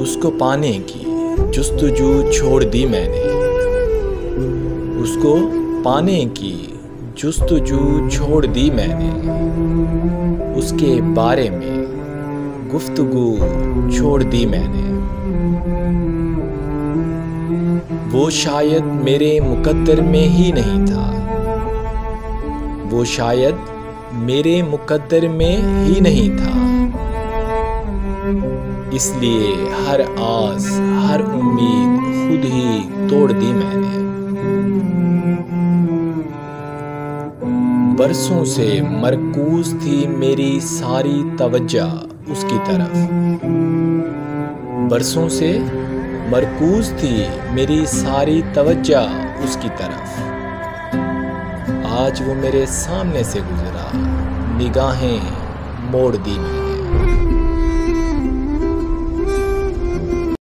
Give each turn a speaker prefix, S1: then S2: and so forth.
S1: उसको पाने की जुस्तजू छोड़ दी मैंने। उसको पाने की जुस्तजू छोड़ दी मैंने। उसके बारे में गुफ्तगू छोड़ दी मैंने। वो शायद मेरे मुकद्दर में ही नहीं था। वो शायद मेरे मुकद्दर में ही नहीं था। इसलिए हर आस हर उम्मीद खुद ही तोड़ दी मैंने। बरसों से मरकूज थी मेरी सारी तवज्जो उसकी तरफ। बरसों से मरकूज थी मेरी सारी तवज्जो उसकी तरफ। आज वो मेरे सामने से गुजरा, निगाहें मोड़ दी मैंने।